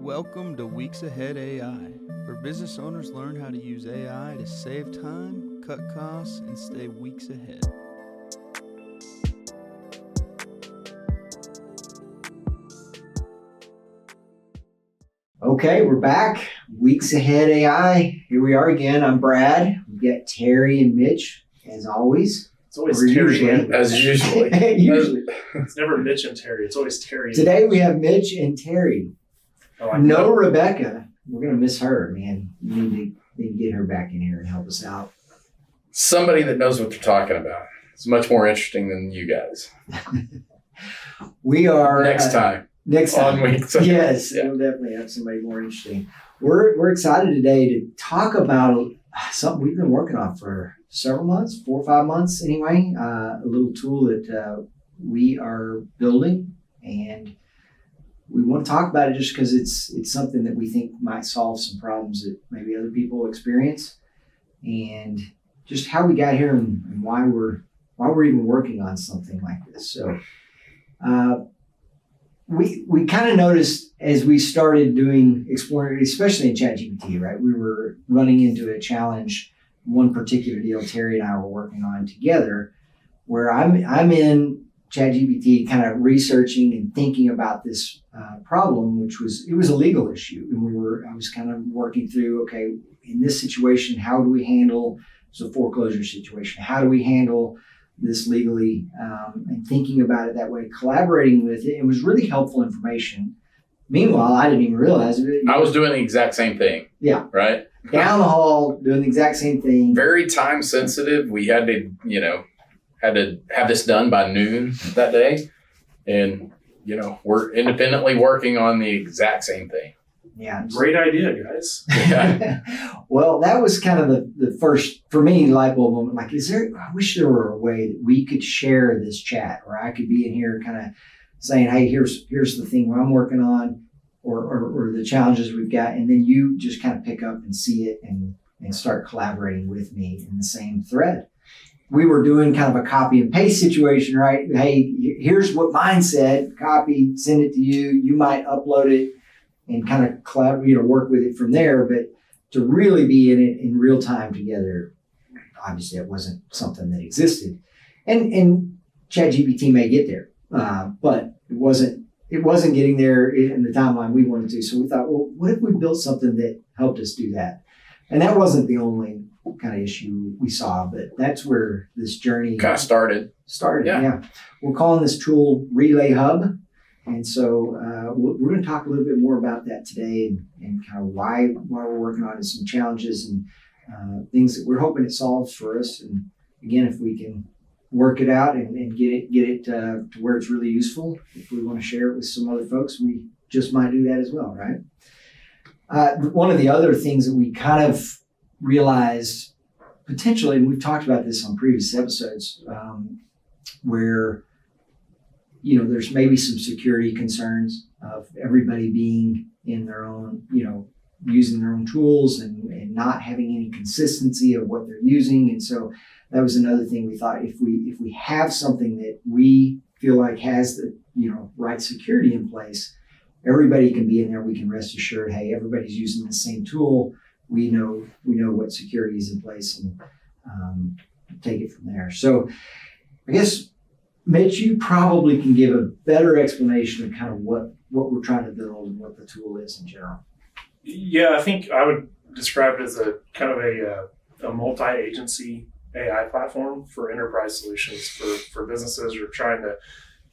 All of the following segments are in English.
Welcome to Weeks Ahead AI, where business owners learn how to use AI to save time, cut costs, and stay weeks ahead. Okay, we're back. Weeks Ahead AI. Here we are again. I'm Brad. We've got Terry and Mitch, as always. It's always Terry and as usually. It's never Mitch and Terry. It's always Terry. Today we have Mitch and Terry. Oh, no Rebecca. We're going to miss her, man. We need to get her back in here and help us out. Somebody that knows what they're talking about. It's much more interesting than you guys. We are... Next time. On Weeks. Yes, yeah. We'll definitely have somebody more interesting. We're excited today to talk about something we've been working on for several months, 4 or 5 months anyway. A little tool that we are building, and we want to talk about it just because it's something that we think might solve some problems that maybe other people experience, and just how we got here and why we're even working on something like this. So. We kind of noticed as we started exploring, especially in ChatGPT, right? We were running into a challenge, one particular deal Terry and I were working on together, where I'm in ChatGPT kind of researching and thinking about this problem, which was a legal issue. And I was kind of working through, okay, in this situation, how do we handle a foreclosure situation? How do we handle this legally, and thinking about it that way, collaborating with it. It was really helpful information. Meanwhile, I didn't even realize it. I was doing the exact same thing. Yeah. Right? Down the hall, doing the exact same thing. Very time sensitive. We had to, have this done by noon that day. And, we're independently working on the exact same thing. Yeah. Great idea, guys. Yeah. Well, that was kind of the first, for me, light bulb moment. Like, I wish there were a way that we could share this chat, or I could be in here kind of saying, hey, here's the thing I'm working on, or the challenges we've got. And then you just kind of pick up and see it and start collaborating with me in the same thread. We were doing kind of a copy and paste situation, right? Hey, here's what mine said, copy, send it to you. You might upload it and kind of collaborate, work with it from there. But to really be in it in real time together, obviously it wasn't something that existed. And ChatGPT may get there, but it wasn't getting there in the timeline we wanted to. So we thought, well, what if we built something that helped us do that? And that wasn't the only kind of issue we saw, but that's where this journey kind of started. Yeah. We're calling this tool Relay Hub. And so we're going to talk a little bit more about that today and kind of why we're working on it, some challenges and things that we're hoping it solves for us. And again, if we can work it out and get it to where it's really useful, if we want to share it with some other folks, we just might do that as well, right? One of the other things that we kind of realized potentially, and we've talked about this on previous episodes, where there's maybe some security concerns of everybody being in their own, using their own tools and not having any consistency of what they're using. And so that was another thing we thought, if we have something that we feel like has the, right security in place, everybody can be in there. We can rest assured, hey, everybody's using the same tool. We know what security is in place and take it from there. So I guess, Mitch, you probably can give a better explanation of kind of what we're trying to build and what the tool is in general. Yeah, I think I would describe it as a kind of a multi-agency AI platform for enterprise solutions for businesses who are trying to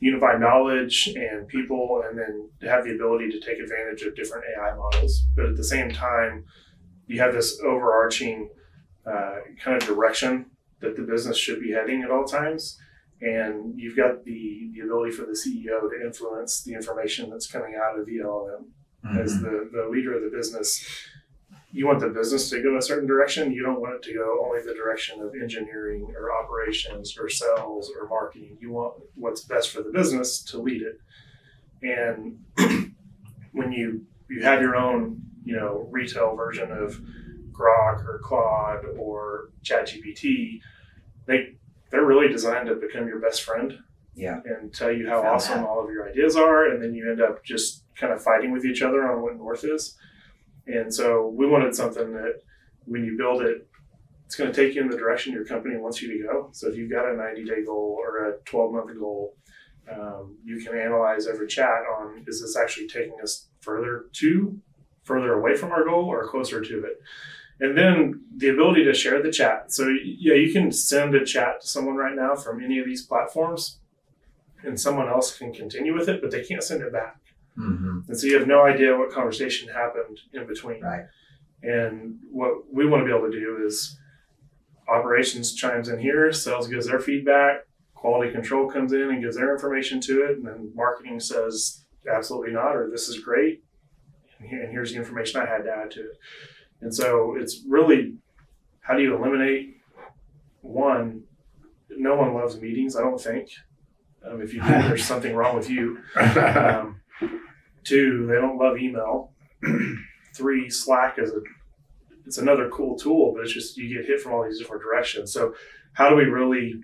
unify knowledge and people, and then have the ability to take advantage of different AI models. But at the same time, you have this overarching kind of direction that the business should be heading at all times. And you've got the ability for the CEO to influence the information that's coming out of the LLM. Mm-hmm. As the leader of the business, you want the business to go a certain direction. You don't want it to go only the direction of engineering or operations or sales or marketing. You want what's best for the business to lead it. And when you have your own, retail version of Grok or Claude or ChatGPT, they're really designed to become your best friend. Yeah. And tell you how awesome all of your ideas are. And then you end up just kind of fighting with each other on what north is. And so we wanted something that when you build it, it's going to take you in the direction your company wants you to go. So if you've got a 90-day goal or a 12-month goal, you can analyze every chat on, is this actually taking us further away from our goal or closer to it? And then the ability to share the chat. So yeah, you can send a chat to someone right now from any of these platforms and someone else can continue with it, but they can't send it back. Mm-hmm. And so you have no idea what conversation happened in between. Right. And what we want to be able to do is operations chimes in here, sales gives their feedback, quality control comes in and gives their information to it, and then marketing says absolutely not, or this is great, and here's the information I had to add to it. And so it's really, how do you eliminate, one, no one loves meetings, I don't think. If you do, there's something wrong with you. Two, they don't love email. Three, Slack it's another cool tool, but it's just, you get hit from all these different directions. So how do we really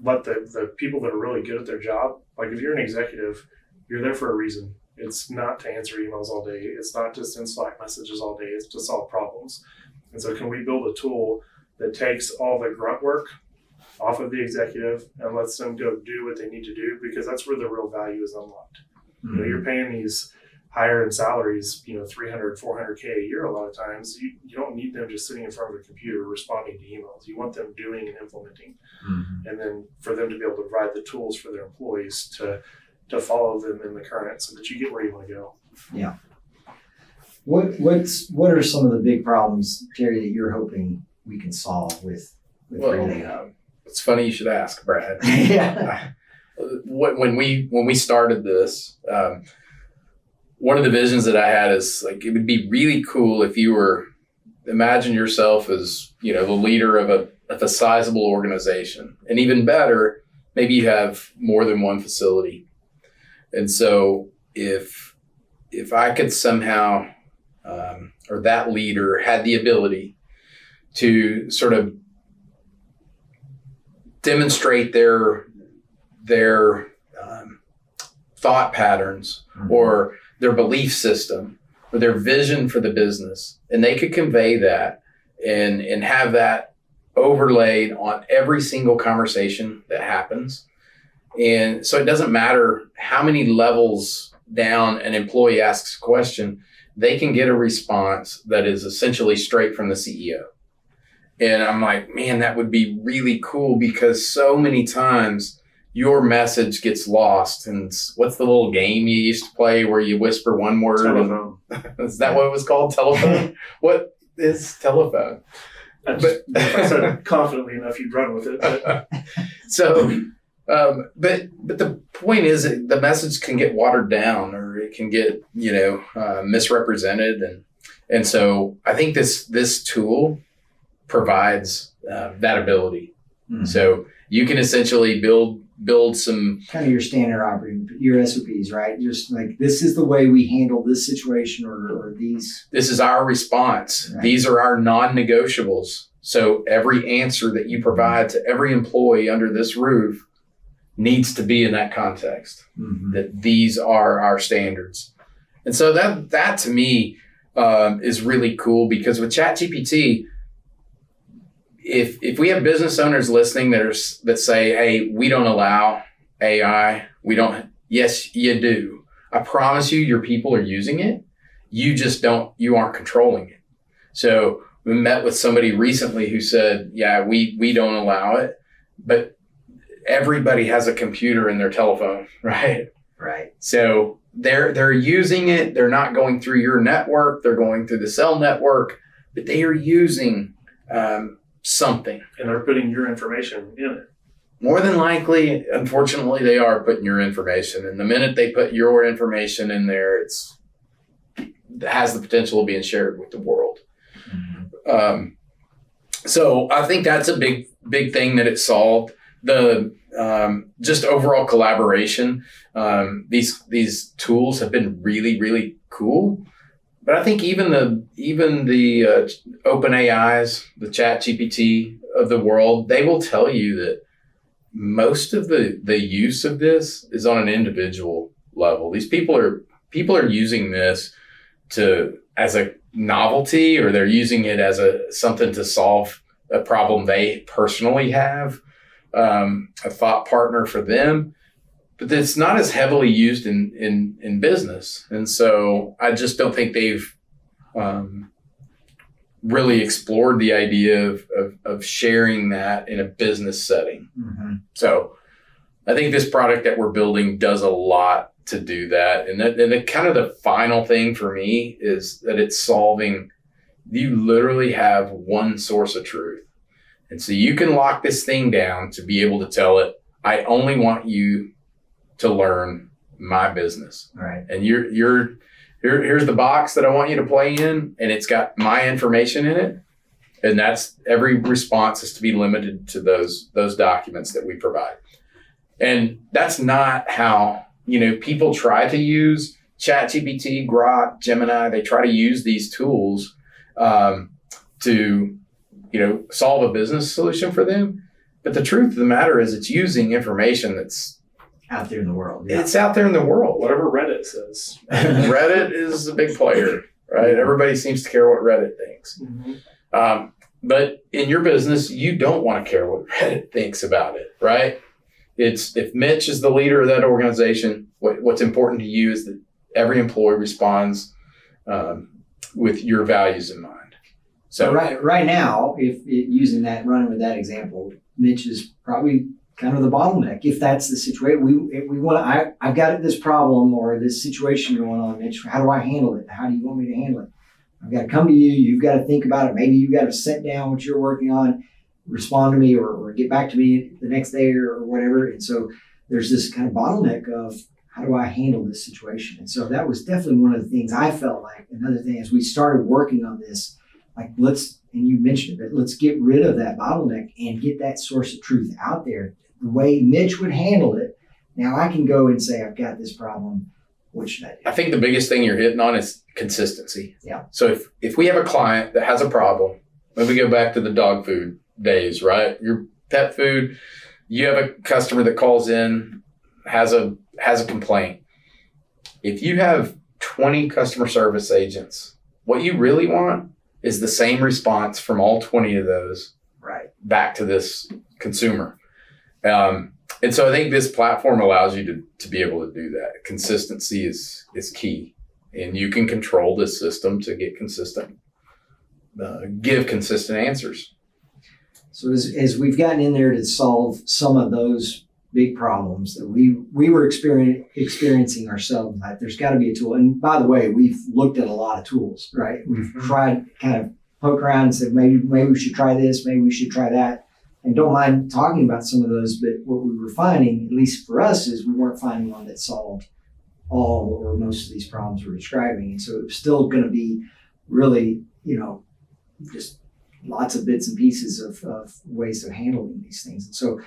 let the people that are really good at their job, like if you're an executive, you're there for a reason. It's not to answer emails all day. It's not to send Slack messages all day. It's to solve problems. And so can we build a tool that takes all the grunt work off of the executive and lets them go do what they need to do? Because that's where the real value is unlocked. Mm-hmm. You know, you're paying these higher end salaries, 300, 400K a year a lot of times. You don't need them just sitting in front of a computer responding to emails. You want them doing and implementing. Mm-hmm. And then for them to be able to provide the tools for their employees to follow them in the current so that you get where you want to go. Yeah. What are some of the big problems, Terry, that you're hoping we can solve with Relay Hub? It's funny you should ask, Brad. Yeah. When we started this, one of the visions that I had is like, it would be really cool if you were, imagine yourself as, the leader of a sizable organization, and even better, maybe you have more than one facility. And so if I could somehow, or that leader had the ability to sort of demonstrate their thought patterns, mm-hmm. or their belief system, or their vision for the business, and they could convey that and have that overlaid on every single conversation that happens. And so it doesn't matter how many levels down an employee asks a question, they can get a response that is essentially straight from the CEO. And I'm like, man, that would be really cool, because so many times your message gets lost. And what's the little game you used to play where you whisper one word? Telephone. Is that what it was called? Telephone? What is telephone? But if I said it confidently enough, you'd run with it. But. So, but the point is that the message can get watered down, or it can get, misrepresented. And so I think this tool provides that ability. Mm-hmm. So you can essentially build some kind of your standard operating, your SOPs, right? Just like, this is the way we handle this situation, or these. This is our response. Right. These are our non-negotiables. So every answer that you provide to every employee under this roof needs to be in that context, mm-hmm. that these are our standards. And so that to me is really cool, because with ChatGPT, if we have business owners listening that say, hey, we don't allow AI, yes, you do. I promise you, your people are using it. You aren't controlling it. So we met with somebody recently who said, yeah, we don't allow it, but everybody has a computer in their telephone, right? Right. So they're using it. They're not going through your network. They're going through the cell network, but they are using something. And they're putting your information in it. More than likely, unfortunately, they are putting your information. And the minute they put your information in there, it has the potential of being shared with the world. Mm-hmm. So I think that's a big thing that it solved. The just overall collaboration. These tools have been really, really cool. But I think even the open AIs, the ChatGPT of the world, they will tell you that most of the use of this is on an individual level. These people are people are using this as a novelty, or they're using it as something to solve a problem they personally have, a thought partner for them, but it's not as heavily used in business. And so I just don't think they've really explored the idea of sharing that in a business setting. Mm-hmm. So I think this product that we're building does a lot to do that. And the kind of the final thing for me is that it's solving, you literally have one source of truth. And so you can lock this thing down to be able to tell it, I only want you to learn my business. Right. And here's the box that I want you to play in, and it's got my information in it. And that's, every response is to be limited to those documents that we provide. And that's not how, people try to use ChatGPT, Grok, Gemini. They try to use these tools to, solve a business solution for them. But the truth of the matter is it's using information that's out there in the world. Yeah. It's out there in the world. Whatever Reddit says. Reddit is a big player, right? Everybody seems to care what Reddit thinks. Mm-hmm. But in your business, you don't want to care what Reddit thinks about it, right? If Mitch is the leader of that organization, what's important to you is that every employee responds with your values in mind. So right now, running with that example, Mitch is probably kind of the bottleneck. If that's the situation, I've got this problem or this situation going on, Mitch. How do I handle it? How do you want me to handle it? I've got to come to you. You've got to think about it. Maybe you've got to sit down what you're working on, respond to me, or get back to me the next day or whatever. And so there's this kind of bottleneck of how do I handle this situation? And so that was definitely one of the things I felt like. Another thing as we started working on this, like and you mentioned it, let's get rid of that bottleneck and get that source of truth out there. The way Mitch would handle it, now I can go and say, I've got this problem. What should I do? I think the biggest thing you're hitting on is consistency. Yeah. So if we have a client that has a problem, when we go back to the dog food days, right? Your pet food, you have a customer that calls in, has a complaint. If you have 20 customer service agents, what you really want is the same response from all 20 of those back to this consumer. And so I think this platform allows you to be able to do that. Consistency is key, and you can control this system to get give consistent answers. So as we've gotten in there to solve some of those big problems that we were experiencing ourselves, like there's got to be a tool. And by the way, we've looked at a lot of tools, right? We've tried, kind of poke around and said, maybe we should try this, maybe we should try that. And don't mind talking about some of those, but what we were finding, at least for us, is we weren't finding one that solved all or most of these problems we're describing. And so it was still going to be really, just lots of bits and pieces of ways of handling these things. And so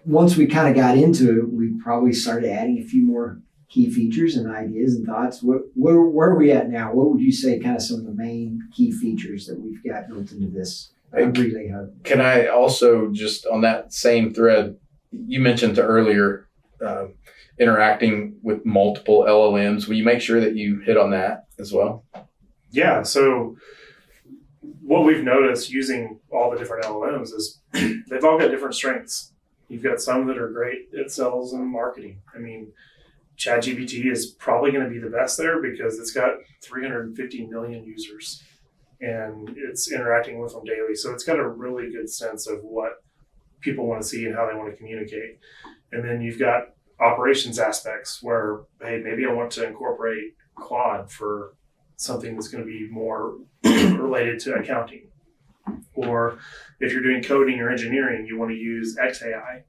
once we kind of got into it, we probably started adding a few more key features and ideas and thoughts. Where are we at now? What would you say kind of some of the main key features that we've got built into this Relay Hub? Can I also, just on that same thread, you mentioned earlier interacting with multiple LLMs. Will you make sure that you hit on that as well? Yeah. So what we've noticed using all the different LLMs is they've all got different strengths. You've got some that are great at sales and marketing. I mean, ChatGPT is probably going to be the best there because it's got 350 million users and it's interacting with them daily. So it's got a really good sense of what people want to see and how they want to communicate. And then you've got operations aspects where, hey, maybe I want to incorporate Claude for something that's going to be more related to accounting. Or if you're doing coding or engineering, you want to use XAI.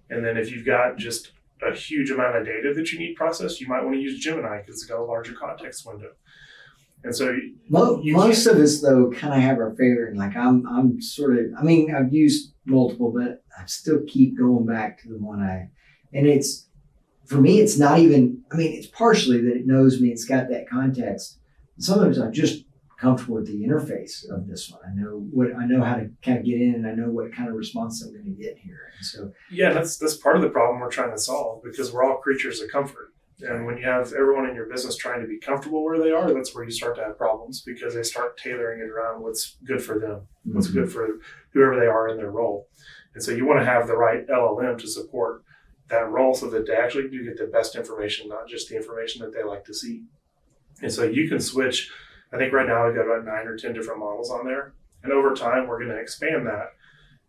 And then if you've got just a huge amount of data that you need processed, you might want to use Gemini because it's got a larger context window. And so most of us though kind of have our favorite. Like I'm sort of, I've used multiple, but I still keep going back to the one and it's, for me, it's not even, it's partially that it knows me, it's got that context. Sometimes I'm just comfortable with the interface of this one. I know how to kind of get in, and I know what kind of response I'm going to get here. And so that's part of the problem we're trying to solve, because we're all creatures of comfort. And when you have everyone in your business trying to be comfortable where they are, that's where you start to have problems because they start tailoring it around what's good for them, what's good for whoever they are in their role. And so you want to have the right LLM to support that role so that they actually do get the best information, not just the information that they like to see. And so you can switch. I think right now we've got about 9 or 10 different models on there. And over time, we're going to expand that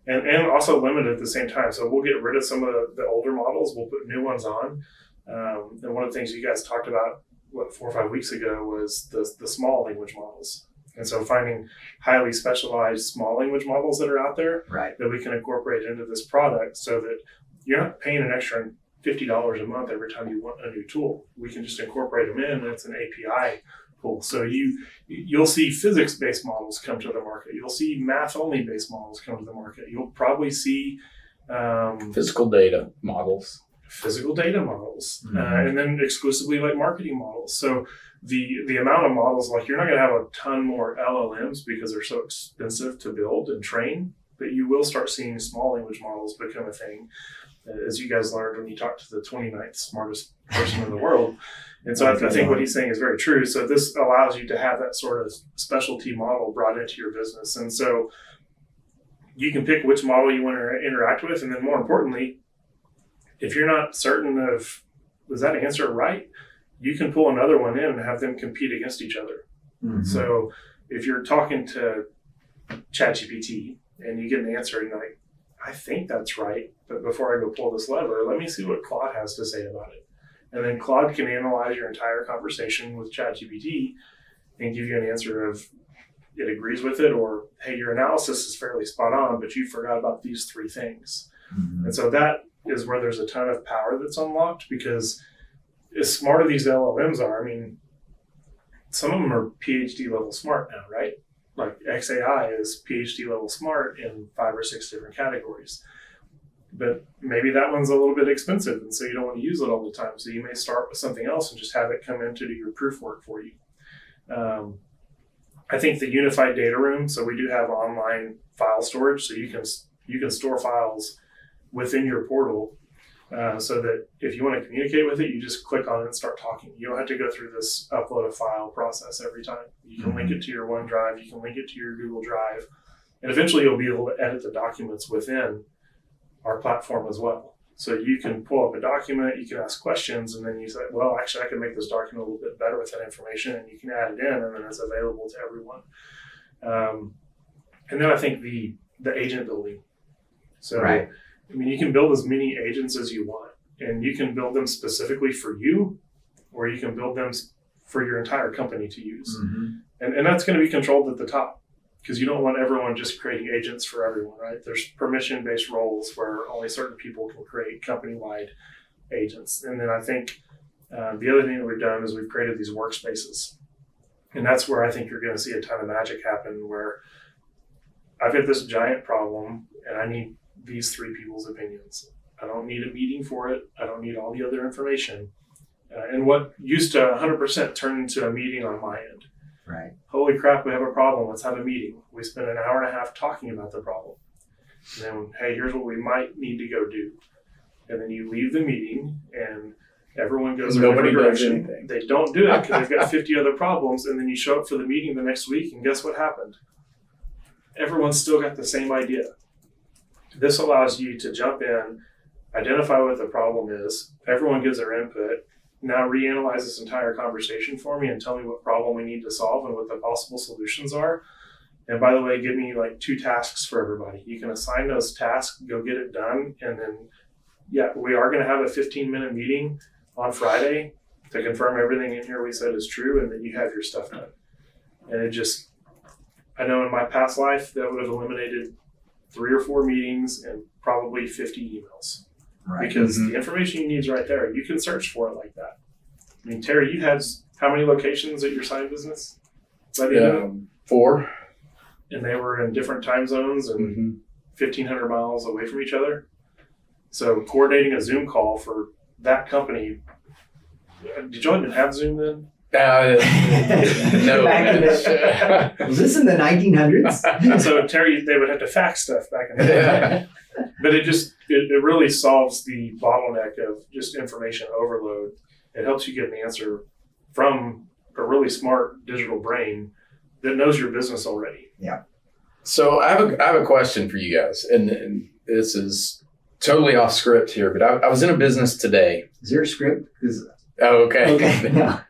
and also limit it at the same time. So we'll get rid of some of the older models. We'll put new ones on. And one of the things you guys talked about, 4 or 5 weeks ago, was the small language models. And so finding highly specialized small language models that are out there that we can incorporate into this product so that you're not paying an extra $50 a month every time you want a new tool. We can just incorporate them in, and it's an API pool. So you'll see physics-based models come to the market. You'll see math-only based models come to the market. You'll probably see physical data models. And then exclusively like marketing models. So the amount of models, like you're not going to have a ton more LLMs because they're so expensive to build and train, but you will start seeing small language models become a thing, as you guys learned when you talked to the 29th smartest person in the world. And so I think what he's saying is very true. So this allows you to have that sort of specialty model brought into your business. And so you can pick which model you want to interact with. And then more importantly, if you're not certain of, was that answer right? You can pull another one in and have them compete against each other. Mm-hmm. So if you're talking to ChatGPT and you get an answer and you're like, I think that's right, but before I go pull this lever, let me see what Claude has to say about it. And then Claude can analyze your entire conversation with ChatGPT and give you an answer of it agrees with it, or hey, your analysis is fairly spot on, but you forgot about these 3 things. Mm-hmm. And so that is where there's a ton of power that's unlocked, because as smart as these LLMs are, I mean, some of them are PhD level smart now, right? Like XAI is PhD level smart in 5 or 6 different categories. But maybe that one's a little bit expensive, and so you don't want to use it all the time. So you may start with something else and just have it come in to do your proof work for you. I think the unified data room, so we do have online file storage, so you can store files within your portal, so that if you want to communicate with it, you just click on it and start talking. You don't have to go through this upload a file process every time. You can link it to your OneDrive, you can link it to your Google Drive, and eventually you'll be able to edit the documents within our platform as well. So you can pull up a document, you can ask questions, and then you say, well, actually I can make this document a little bit better with that information, and you can add it in, and then it's available to everyone. And then I think the agent building. So I mean, you can build as many agents as you want, and you can build them specifically for you, or you can build them for your entire company to use. Mm-hmm. And that's going to be controlled at the top, because you don't want everyone just creating agents for everyone, right? There's permission-based roles where only certain people can create company-wide agents. And then I think the other thing that we've done is we've created these workspaces. And that's where I think you're going to see a ton of magic happen, where I've got this giant problem and I need these 3 people's opinions. I don't need a meeting for it. I don't need all the other information. And what used to 100% turn into a meeting on my end. Right. Holy crap, we have a problem. Let's have a meeting. We spend an hour and a half talking about the problem. And then, hey, here's what we might need to go do. And then you leave the meeting and everyone goes in a different direction. They don't do it because they've got 50 other problems. And then you show up for the meeting the next week, and guess what happened? Everyone's still got the same idea. This allows you to jump in, identify what the problem is. Everyone gives their input. Now reanalyze this entire conversation for me and tell me what problem we need to solve and what the possible solutions are. And by the way, give me like 2 tasks for everybody. You can assign those tasks, go get it done. And then, we are going to have a 15-minute meeting on Friday to confirm everything in here we said is true, and then you have your stuff done. And it just, I know in my past life that would have eliminated 3 or 4 meetings and probably 50 emails. Right. Because the information you need is right there. You can search for it like that. I mean, Terry, you had how many locations at your sign business? 4. And they were in different time zones and 1,500 miles away from each other. So coordinating a Zoom call for that company. Did y'all even have Zoom then? No. Was this in the 1900s? So Terry, they would have to fax stuff back in the day. But it really solves the bottleneck of just information overload. it helps you get an answer from a really smart digital brain that knows your business already. So I have a question for you guys, and this is totally off script here, but I was in a business today. Is there a script? Okay. Yeah.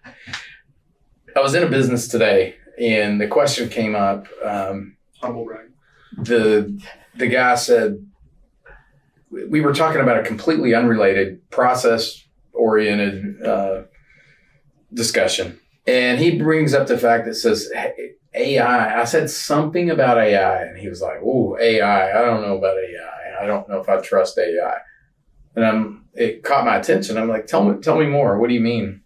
I was in a business today, and the question came up. Humble brag. The guy said, we were talking about a completely unrelated process-oriented discussion, and he brings up the fact that says, hey, AI. I said something about AI, and he was like, "Oh, AI. I don't know about AI. I don't know if I trust AI." And it caught my attention. I'm like, "Tell me more. What do you mean?"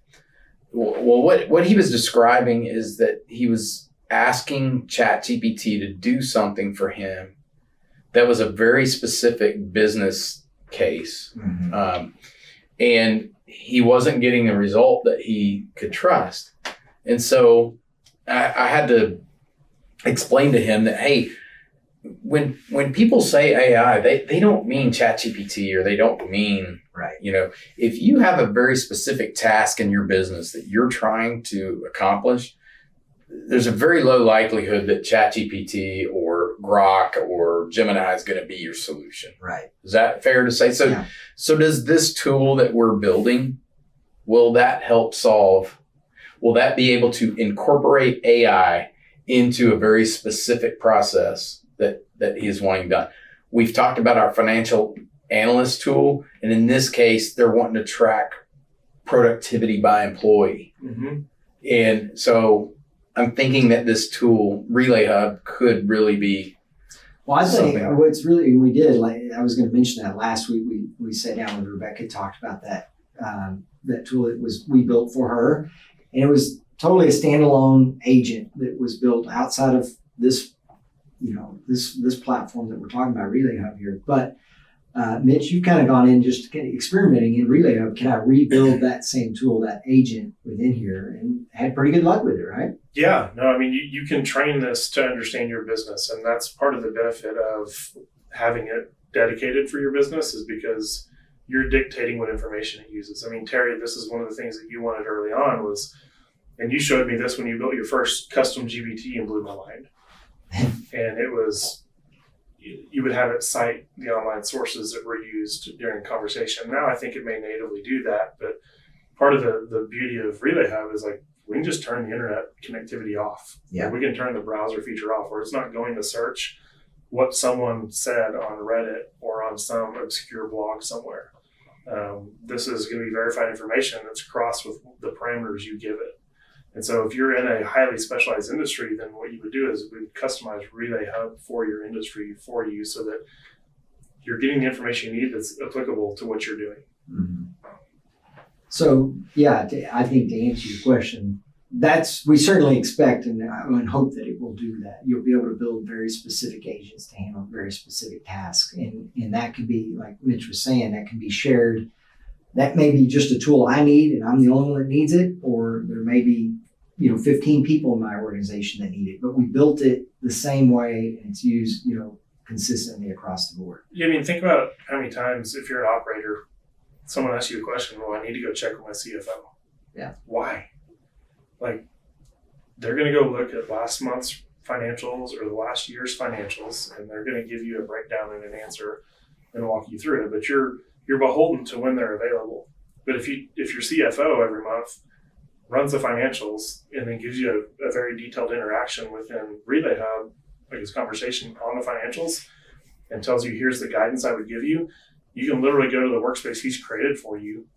Well, what he was describing is that he was asking ChatGPT to do something for him that was a very specific business case, and he wasn't getting the result that he could trust, and so I had to explain to him that, hey, when people say AI, they don't mean ChatGPT, or they don't mean, Right. If you have a very specific task in your business that you're trying to accomplish, there's a very low likelihood that ChatGPT or Grok or Gemini is going to be your solution. Right. Is that fair to say? So, Yeah. So does this tool that we're building, will that help solve? Will that be able to incorporate AI into a very specific process that he is wanting done? We've talked about our financial analyst tool, and in this case, they're wanting to track productivity by employee. Mm-hmm. And so I'm thinking that this tool, Relay Hub, could really be. Well, I think something. what's really, we did, like I was going to mention that last week, we sat down with Rebecca, talked about that tool that we built for her. And it was totally a standalone agent that was built outside of this, this platform that we're talking about, Relay Hub here. But Mitch, you've kind of gone in just experimenting in Relay Hub. Can I rebuild that same tool, that agent within here, and had pretty good luck with it, right? Yeah, no, I mean, you can train this to understand your business, and that's part of the benefit of having it dedicated for your business, is because you're dictating what information it uses. I mean, Terry, this is one of the things that you wanted early on was, and you showed me this when you built your first custom GPT and blew my mind. And it was, you would have it cite the online sources that were used during conversation. Now I think it may natively do that, but part of the beauty of Relay Hub is like, we can just turn the internet connectivity off. Yeah. Like, we can turn the browser feature off, where it's not going to search what someone said on Reddit or on some obscure blog somewhere. This is going to be verified information that's crossed with the parameters you give it. And so if you're in a highly specialized industry, then what you would do is we would customize Relay Hub for your industry for you, so that you're getting the information you need that's applicable to what you're doing. Mm-hmm. So, yeah, I think to answer your question, we certainly expect and hope that it will do that. You'll be able to build very specific agents to handle very specific tasks. And that can be, like Mitch was saying, that can be shared. That may be just a tool I need and I'm the only one that needs it, or there may be 15 people in my organization that need it. But we built it the same way, and it's used consistently across the board. Yeah, I mean, think about how many times, if you're an operator, someone asks you a question, well, I need to go check with my CFO. Yeah. Why? Like, they're going to go look at last month's financials or the last year's financials, and they're going to give you a breakdown and an answer and walk you through it. But you're beholden to when they're available. But if your CFO every month runs the financials and then gives you a very detailed interaction within Relay Hub, like his conversation on the financials, and tells you, here's the guidance I would give you, you can literally go to the workspace he's created for you,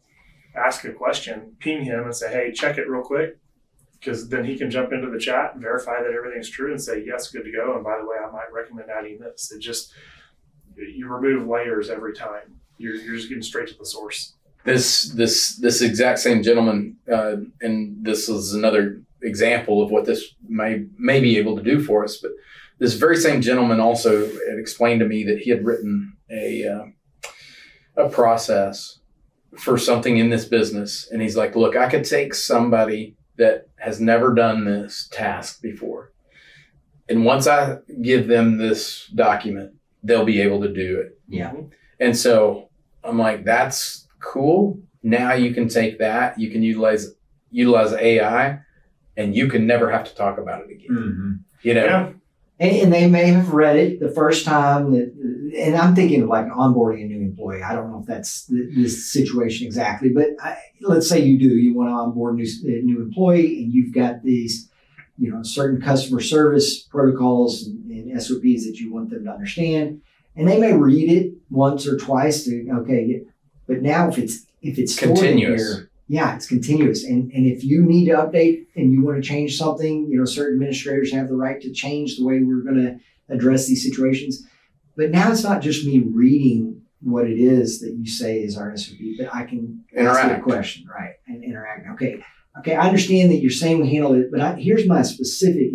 ask a question, ping him and say, hey, check it real quick, because then he can jump into the chat and verify that everything's true and say, yes, good to go. And by the way, I might recommend adding this. You remove layers every time. You're just getting straight to the source. This exact same gentleman, and this is another example of what this may be able to do for us, but this very same gentleman also had explained to me that he had written a process for something in this business. And he's like, look, I could take somebody that has never done this task before, and once I give them this document, they'll be able to do it. Yeah. And so I'm like, that's cool, Now you can take that, you can utilize AI, and you can never have to talk about it again. Mm-hmm. You know, Yeah. And they may have read it the first time and I'm thinking of like onboarding a new employee. I don't know if that's this situation exactly, but let's say you want to onboard a new employee and you've got these, certain customer service protocols and SOPs that you want them to understand. And they may read it once or twice but now if it's stored in continuous. here, yeah, it's continuous. And if you need to update and you want to change something, certain administrators have the right to change the way we're going to address these situations. But now it's not just me reading what it is that you say is our SOP, but I can ask you a question, right? And interact. Okay, I understand that you're saying we handle it, but here's my specific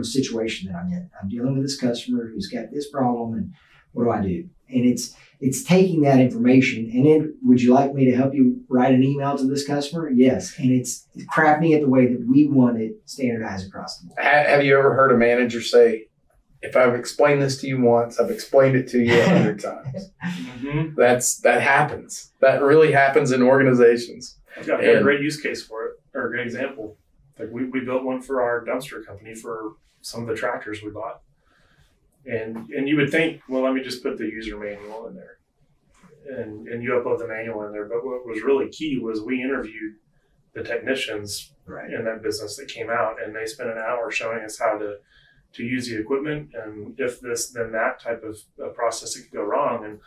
situation that I'm in. I'm dealing with this customer who's got this problem, and what do I do? And it's taking that information and then, would you like me to help you write an email to this customer? Yes. And it's crafting it the way that we want it standardized across the board. Have you ever heard a manager say, if I've explained this to you once, I've explained it to you 100 times? Mm-hmm. That happens. That really happens in organizations. I've got a great use case for it, or a great example. Like we built one for our dumpster company for some of the tractors we bought. And you would think, well, let me just put the user manual in there. And you upload the manual in there. But what was really key was we interviewed the technicians in that business that came out, and they spent an hour showing us how to use the equipment, and if this, then that type of process that could go wrong. And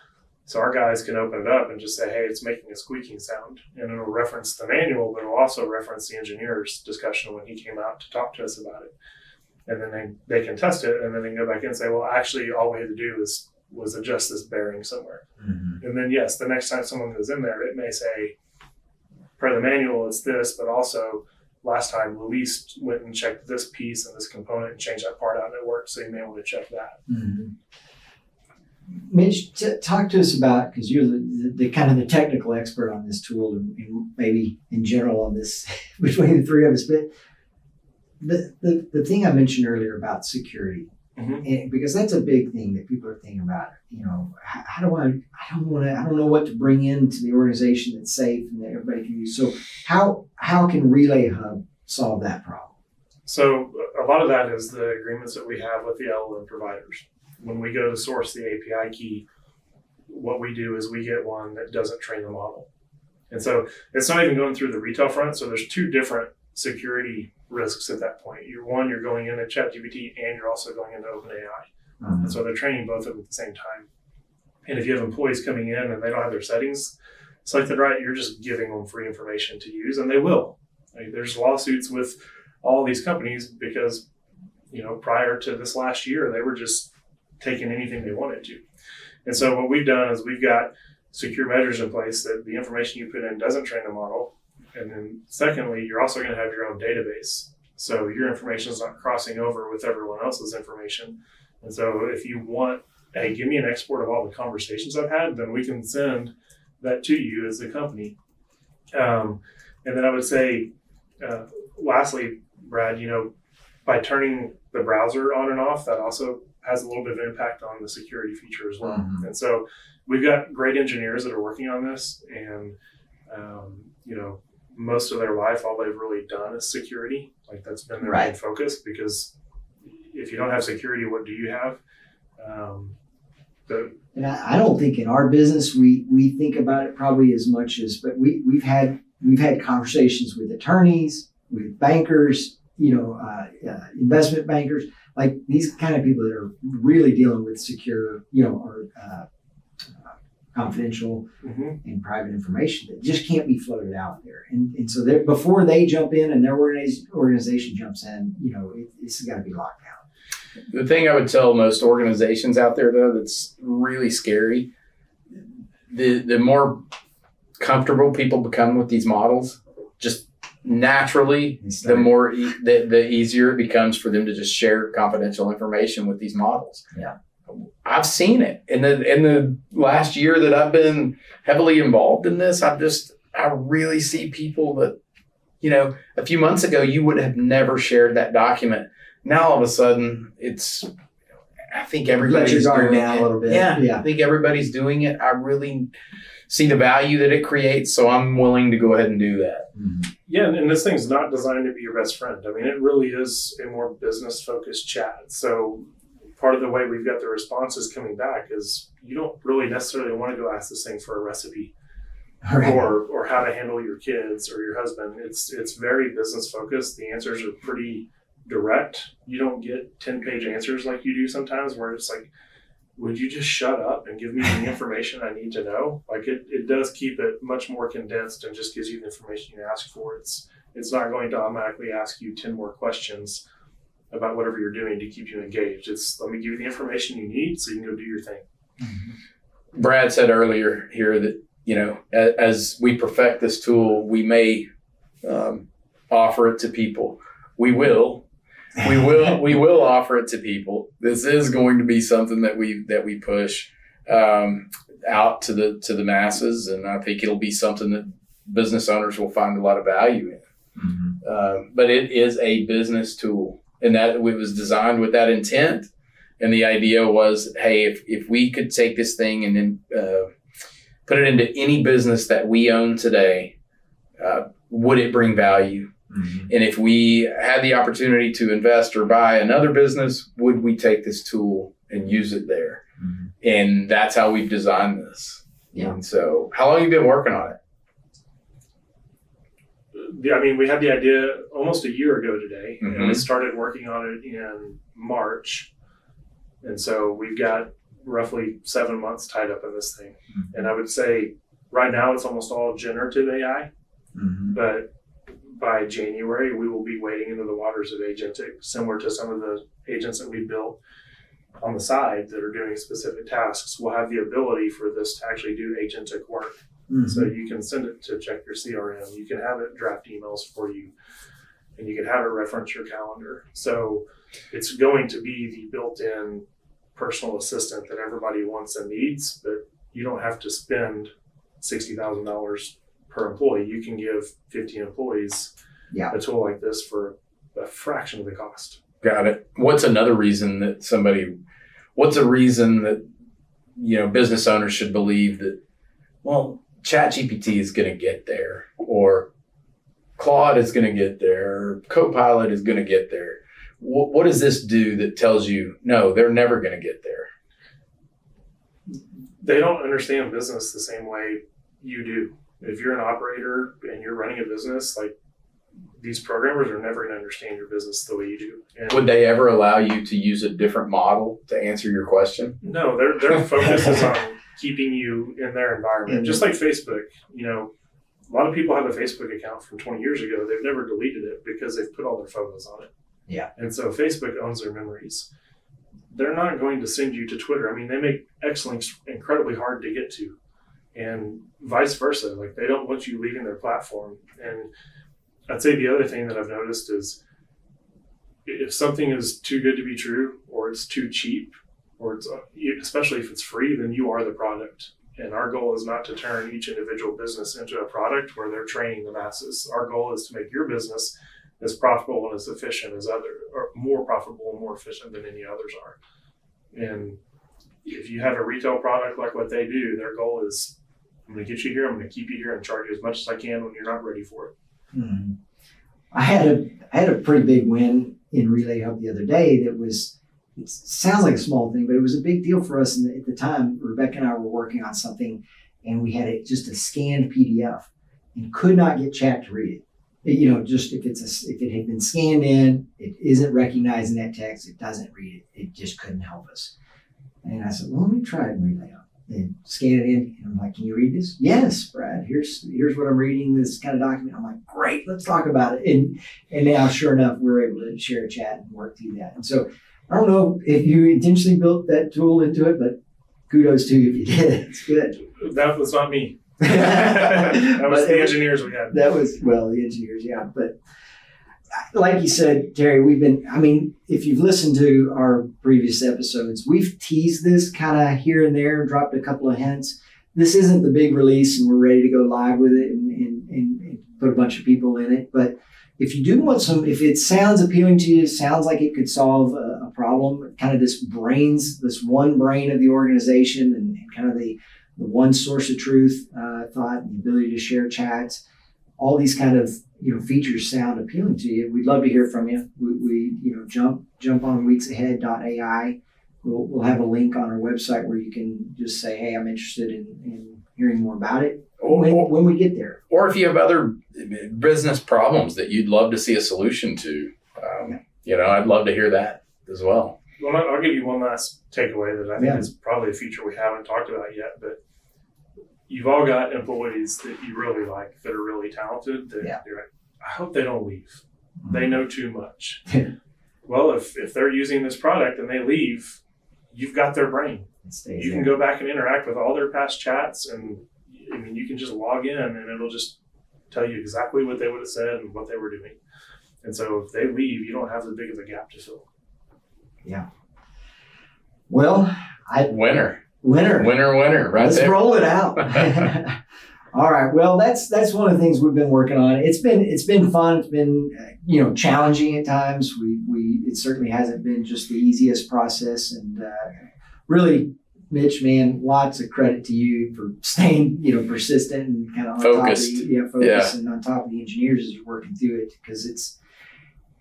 so our guys can open it up and just say, hey, it's making a squeaking sound. And it'll reference the manual, but it'll also reference the engineer's discussion when he came out to talk to us about it. And then they can test it, and then they can go back in and say, well, actually, all we had to do was adjust this bearing somewhere. Mm-hmm. And then, yes, the next time someone goes in there, it may say, per the manual, it's this, but also last time Luis went and checked this piece and this component and changed that part out and it worked, so you may want to check that. Mm-hmm. Mitch, talk to us about, because you're the kind of the technical expert on this tool and maybe in general on this between the three of us, but the thing I mentioned earlier about security, and because that's a big thing that people are thinking about. How do I don't know what to bring into the organization that's safe and that everybody can use. So how can Relay Hub solve that problem? So a lot of that is the agreements that we have with the LLM providers. When we go to source the API key, what we do is we get one that doesn't train the model. And so it's not even going through the retail front. So there's two different security risks at that point. You're going into ChatGPT and you're also going into OpenAI. Mm-hmm. And so they're training both of them at the same time. And if you have employees coming in and they don't have their settings selected right, you're just giving them free information to use, and they will. There's lawsuits with all these companies because, prior to this last year, they were just taking anything they wanted to. And so what we've done is we've got secure measures in place that the information you put in doesn't train the model. And then secondly, you're also going to have your own database. So your information is not crossing over with everyone else's information. And so if you want, hey, give me an export of all the conversations I've had, then we can send that to you as a company. And then I would say, lastly, Brad, by turning the browser on and off, that also has a little bit of impact on the security feature as well. Mm-hmm. And so we've got great engineers that are working on this, and most of their life, all they've really done is security. Like that's been their main focus, because if you don't have security, what do you have? And I don't think in our business we think about it probably as much as, but we've had conversations with attorneys, with bankers, investment bankers, like these kind of people that are really dealing with secure, or confidential and private information that just can't be floated out there. And so before they jump in and their organization jumps in, it's got to be locked down. The thing I would tell most organizations out there, though, that's really scary, the more comfortable people become with these models, just naturally, the more the easier it becomes for them to just share confidential information with these models. Yeah. I've seen it in the last year that I've been heavily involved in this. I really see people that, a few months ago, you would have never shared that document. Now, all of a sudden, I think everybody's doing it. A little bit. Yeah, I think everybody's doing it. see the value that it creates. So I'm willing to go ahead and do that. Yeah, and this thing's not designed to be your best friend. I mean, it really is a more business-focused chat. So part of the way we've got the responses coming back is you don't really necessarily want to go ask this thing for a recipe or how to handle your kids or your husband. It's very business-focused. The answers are pretty direct. You don't get 10-page answers like you do sometimes where it's like, would you just shut up and give me the information I need to know? Like it does keep it much more condensed and just gives you the information you ask for. It's not going to automatically ask you 10 more questions about whatever you're doing to keep you engaged. It's let me give you the information you need so you can go do your thing. Brad said earlier here that, as we perfect this tool, we may offer it to people. We will offer it to people. This is going to be something that we push out to the masses, and I think it'll be something that business owners will find a lot of value in. But it is a business tool, and that it was designed with that intent. And the idea was, hey, if we could take this thing and then put it into any business that we own today, would it bring value? And if we had the opportunity to invest or buy another business, would we take this tool and use it there? And that's how we've designed this. Yeah. And so how long have you been working on it? Yeah, I mean, we had the idea almost a year ago today, and we started working on it in March. And so we've got roughly 7 months tied up in this thing. And I would say right now it's almost all generative AI, but by January, we will be wading into the waters of agentic, similar to some of the agents that we built on the side that are doing specific tasks. We'll have the ability for this to actually do agentic work. So you can send it to check your CRM. You can have it draft emails for you, and you can have it reference your calendar. So it's going to be the built-in personal assistant that everybody wants and needs, but you don't have to spend $60,000 per employee. You can give 50 employees a tool like this for a fraction of the cost. Got it. What's a reason that business owners should believe that, well, ChatGPT is going to get there, or Claude is going to get there, or Copilot is going to get there? What does this do that tells you, no, they're never going to get there? They don't understand business the same way you do. If you're an operator and you're running a business, like, these programmers are never going to understand your business the way you do. And would they ever allow you to use a different model to answer your question? No, their focus is on keeping you in their environment. Just like Facebook, a lot of people have a Facebook account from 20 years ago. They've never deleted it because they've put all their photos on it. Yeah. And so Facebook owns their memories. They're not going to send you to Twitter. I mean, they make X-links incredibly hard to get to, and vice versa. Like, they don't want you leaving their platform. And I'd say the other thing that I've noticed is if something is too good to be true, or it's too cheap, or it's, especially if it's free, then you are the product. And our goal is not to turn each individual business into a product where they're training the masses. Our goal is to make your business as profitable and as efficient as or more profitable and more efficient than any others are. And if you have a retail product like what they do, their goal is, I'm going to get you here, I'm going to keep you here and charge you as much as I can when you're not ready for it. I had a pretty big win in Relay Hub the other day. It sounds like a small thing, but it was a big deal for us. And at the time, Rebecca and I were working on something, and we had just a scanned PDF and could not get chat to read it. Just if it had been scanned in, it isn't recognizing that text, it doesn't read it. It just couldn't help us. And I said, well, let me try it in Relay Hub. And scan it in, and I'm like, can you read this? Yes, Brad, here's what I'm reading, this kind of document. I'm like, great, let's talk about it. And now, sure enough, we're able to share a chat and work through that. And so I don't know if you intentionally built that tool into it, but kudos to you if you did. It's good. That was not me. That was the engineers we had. The engineers, yeah. But like you said, Terry, if you've listened to our previous episodes, we've teased this kind of here and there, dropped a couple of hints. This isn't the big release and we're ready to go live with it and put a bunch of people in it. But if you do want if it sounds appealing to you, sounds like it could solve a problem, kind of this one brain of the organization and kind of the one source of truth thought, and the ability to share chats. All these kind of features sound appealing to you. We'd love to hear from you. We jump on weeksahead.ai. We'll have a link on our website where you can just say, hey, I'm interested in hearing more about it when we get there. Or if you have other business problems that you'd love to see a solution to, I'd love to hear that as well. Well, I'll give you one last takeaway that I think is probably a feature we haven't talked about yet, but you've all got employees that you really like, that are really talented, that you're like, I hope they don't leave. They know too much. Well, if they're using this product and they leave, you've got their brain. You can go back and interact with all their past chats, and I mean, you can just log in and it'll just tell you exactly what they would have said and what they were doing. And so if they leave, you don't have as big of a gap to fill. Yeah. Well, Winner, right? Let's there. roll it out. All right. Well, that's one of the things we've been working on. It's been fun. It's been challenging at times. It certainly hasn't been just the easiest process, and really, Mitch, man, lots of credit to you for staying persistent and kind of focused. And on top of the engineers as you're working through it, because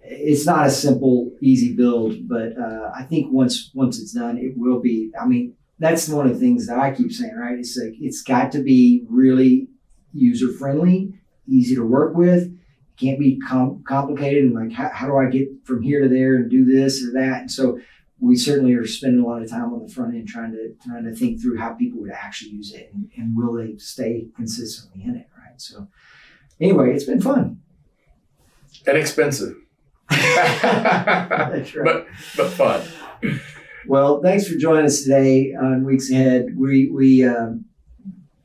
it's not a simple, easy build, but I think once it's done, it will be. I mean, that's one of the things that I keep saying, right? It's like, it's got to be really user friendly, easy to work with. It can't be complicated and like, how do I get from here to there and do this or that? And so we certainly are spending a lot of time on the front end trying to think through how people would actually use it, and will they stay consistently in it, right? So anyway, it's been fun. And expensive. That's right. But fun. Well, thanks for joining us today on Weeks Ahead. We're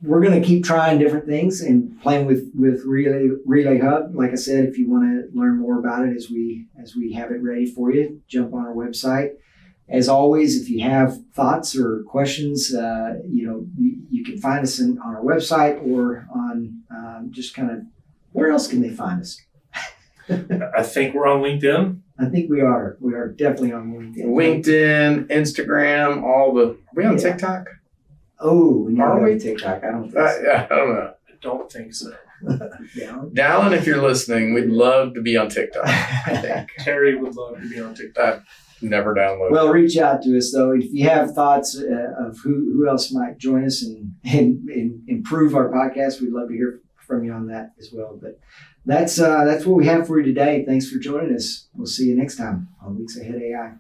going to keep trying different things and playing with Relay Hub. Like I said, if you want to learn more about it as we have it ready for you, jump on our website. As always, if you have thoughts or questions, you can find us on our website or on just kind of, where else can they find us? I think we're on LinkedIn. I think we are. We are definitely on LinkedIn. LinkedIn, Instagram, are we on TikTok? Oh, we are we? TikTok? I don't think so. I don't know. I don't think so. Dallin, if you're listening, we'd love to be on TikTok, I think. Terry would love to be on TikTok. Never downloaded. Well, reach out to us though. If you have thoughts of who else might join us and improve our podcast, we'd love to hear from you on that as well. But that's what we have for you today. Thanks for joining us. We'll see you next time on Weeks Ahead AI.